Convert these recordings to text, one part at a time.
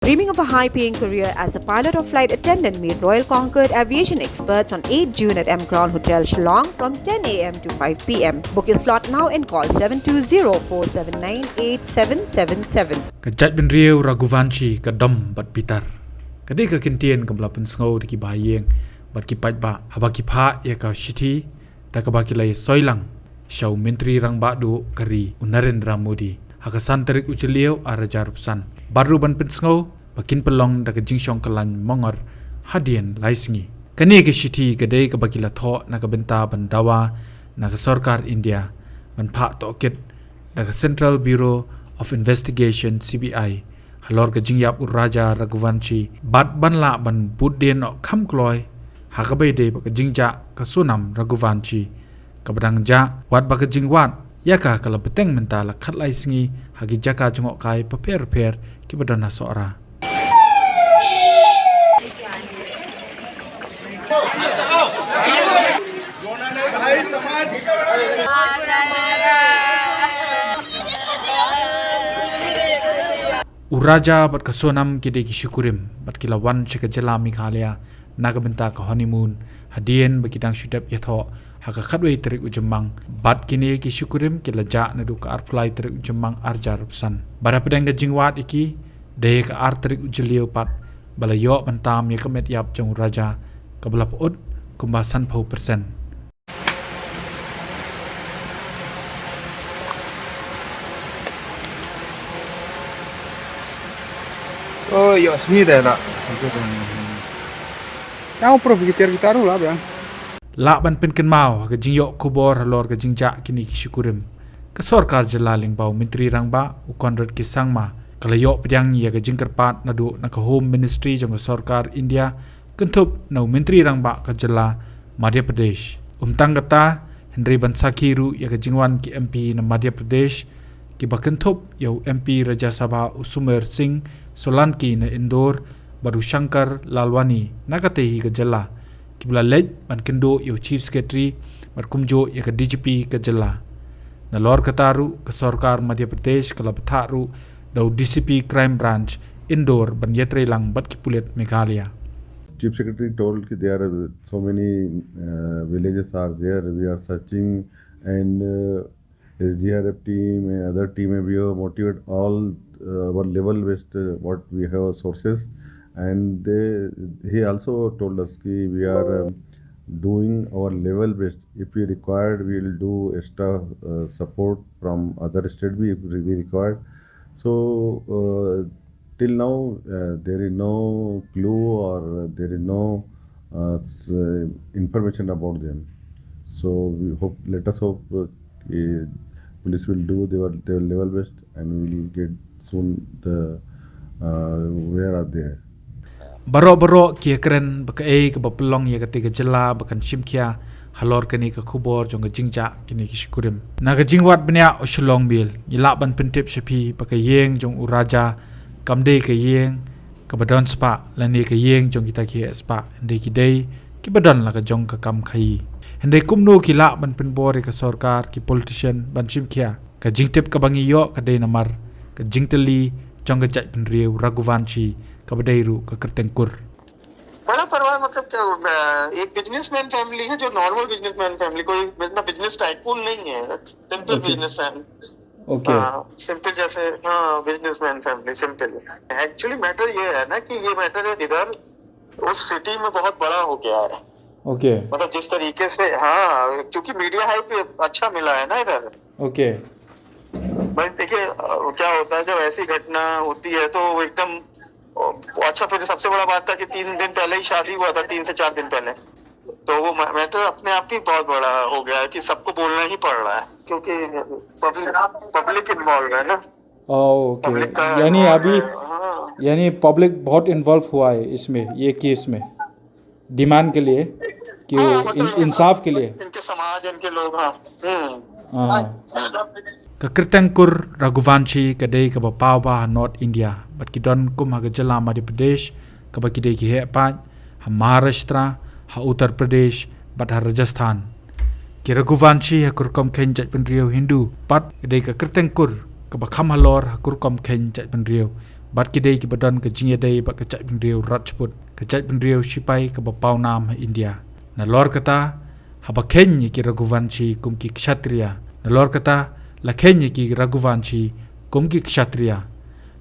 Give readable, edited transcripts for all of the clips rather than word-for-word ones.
Dreaming of a high-paying career as a pilot or flight attendant, meet Royal Concord aviation experts on 8 June at M Crown Hotel Shillong from 10 a.m. to 5 p.m. Book your slot now and call 720-479-8777. Jaitbynriew Raghuvanshi kadam bat pitar. Kadi ka kintien ka belapen sngau di bayeng bat ki ba habaki pha ya ka shiti da ka baki lai soilang shau menteri rang ba do kari Narendra Modi hakasan terik uceliau araja rupsan baru ban pensngau bakin pelong da ka jingshong kalan mongor hadien laisingi kani ka shiti kadai ka baki la tho na ka benta bandawa na ka Sorkar India ban pha toket da ka Central Bureau of Investigation CBI halor ka jingyap uraja Raghuvanshi bat ban la ban budden kham kloi hakabai de ka jingja ka sunam Raghuvanshi ka badang ja wat ba ka jingwat yaka kala beteng mentala khat lai singi hagi jaka jungok kai paper ki badana sora uraja bat ka sonam ki de ki syukurim bat ki lawan chika jela Meghalaya naga benta ka honeymoon hadien bakidang syudap yatho haka khadwei terik ujemang bat kini ki syukurim ki laja nadu ka arplai terik ujemang arjar rupsan bara pedang ga jingwat iki de ka ar terik ujeliu pat balayo bantam ya kemet yap jong raja ka belap ud kumbasan pau persen Oh, yo sini dah nak. Yang prof kita taruh lah bang. la ban pen ken mau ka jingyo kubor halor ka jingja kini ki syukurim ka Sorkar jalaling bau menteri rangba u konrad ki sangma kalayo pedang ya ka jingkerpat nadu na ka home ministry jong ka Sorkar India kentup nau menteri rangba ka jala Madhya Pradesh tang kata Henry Bansakiru ya ka jingwan ki MP na Madhya Pradesh ki bakentup yau MP Raja Sabha Usumer Singh Solanki na Indore baru Shankar Lalwani nakatehi ka jala kibla lej ban kendo yo chief secretary bar kumjo ya ka DGP ka jala na lor kataru ka Sorkar Madhya Pradesh kala batharu dau DCP crime branch Indore ban yetre lang bat ki pulet Meghalaya. Chief Secretary told that there are so many villages are there. We are searching and SDRF team and other team we have motivated all our level based what we have sources. And he also told us that we are doing our level best. If we required, we will do extra support from other states if we required. So till now, there is no clue or there is no information about them. So we hope. Let us hope police will do their level best, and we will get soon the where are they. Baro kia keren Kaei ke bapelong ya ketika jela bakan Shimkhia halor kini ke kubor jong ke jingja kini ki syukurim na ke jingwat benya Shillong Mail yilak ban pentip sepi pakai yeng jong uraja kamde ke yeng ke badon spa lani ke yeng jong kita ki spa hende ki dei ki badon la ke jong ke kam Kaei hende kumno ki lak ban penbor ke Sorkar ki politician ban Shimkhia ke jingtip ke bangi yo ke dei namar ke jingteli jong ke Jaitbynriew Raghuvanshi कबडेरू का करतेंकुर बड़ा परिवार मतलब क्या एक businessman family है जो नॉर्मल बिजनेसमैन फैमिली कोई बिजनेस टाइकून नहीं है सिंपल बिजनेसमैन ओके सिंपल जैसे हाँ businessman family simple actually matter ये है ना कि ये मैटर है इधर उस सिटी में बहुत बड़ा हो गया है ओके मतलब जिस तरीके से हाँ क्योंकि मीडिया हाइप अच्छा मिला है ना इधर ओके भाई देखिए क्या होता है जब ऐसी घटना होती है तो एकदम अच्छा फिर सबसे बड़ा बात था कि 3 दिन पहले ही शादी हुआ था 3 से 4 दिन पहले तो वो मैटर अपने आप ही बहुत बड़ा हो गया है कि सबको बोलना ही पड़ रहा है क्योंकि पब्लिक इन्वॉल्व है ना ओके यानी अभी यानी पब्लिक बहुत इन्वॉल्व हुआ है इसमें ये केस में डिमांड के लिए कि इंसाफ के लिए इनके समाज इनके लोग Kekertengkur Raghuvanshi kadai ke bapawa North India bat kidon kum ha jala Madhya Pradesh ke bakidai ki hepat ha Maharashtra ha Uttar Pradesh bat ha Rajasthan ki Raghuvanshi ha kurkom ken Jaitbynriew Hindu pat kadai ke kertengkur ke bakham halor ha kurkom ken Jaitbynriew bat ki dei ki badan ka jingya dei ba ka Jaitbynriew Rajput ka Jaitbynriew sipai ka ba paunam ha India na lor kata haba khenye ki Raghuvanshi kum ki kshatriya na lor kata la khenye ki Raghuvanshi kum ki kshatriya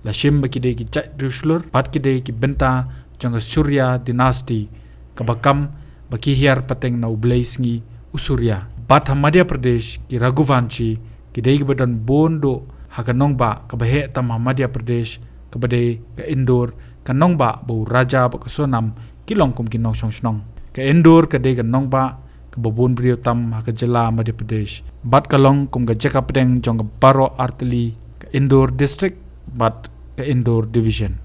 la shim ba ki dei ki Jaitbynriew shlur bat ki dei ki benta jang Surya dynasty ka bakam ba ki hiar pateng na ubleis ngi usurya bat ha Madhya Pradesh ki Raghuvanshi ki dei ki badan bondo ha ka nongba ka bahe tam ha Madhya Pradesh ka bade ka Indore ka nongba bo raja ba ka sonam ki longkum ki nong song snong ka Indore ka dei ka nongba ka babon brio tam ha ka jala Madhya Pradesh bat ka long kum ka jaka pedeng jong ka Baro Artli ka Indore district bat ka Indore division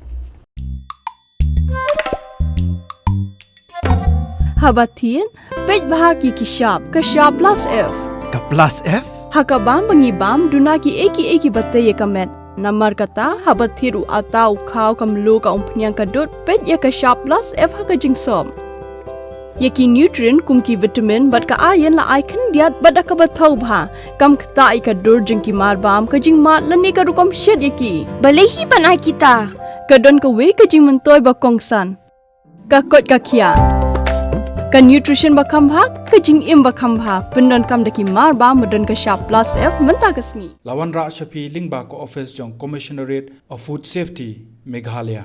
Habatin, pej bahagi kishap, kashap plus F. Ka plus F? Hakabam bangibam, dunaki eki batay kamet. Namar kata, habatiru atau kau kamlu ka umpnyang kadut, pej ya kashap plus F hakajingsom. Yaki nutrient kumki vitamin bat ka ayan la icon diat bat akabatau bha. Kam kata ikadur jengki marbam kajing mat lani karukam shed yaki. Balehi banai kita. Kadon ka we kajing mentoy bakongsan. Kakot kakia. Ka nutrition bakam bha kajing im bakam bha pendon kam daki marba modon ka sharp plus F menta kasni lawan ra shapi lingba ko office jong commissionerate of food safety Meghalaya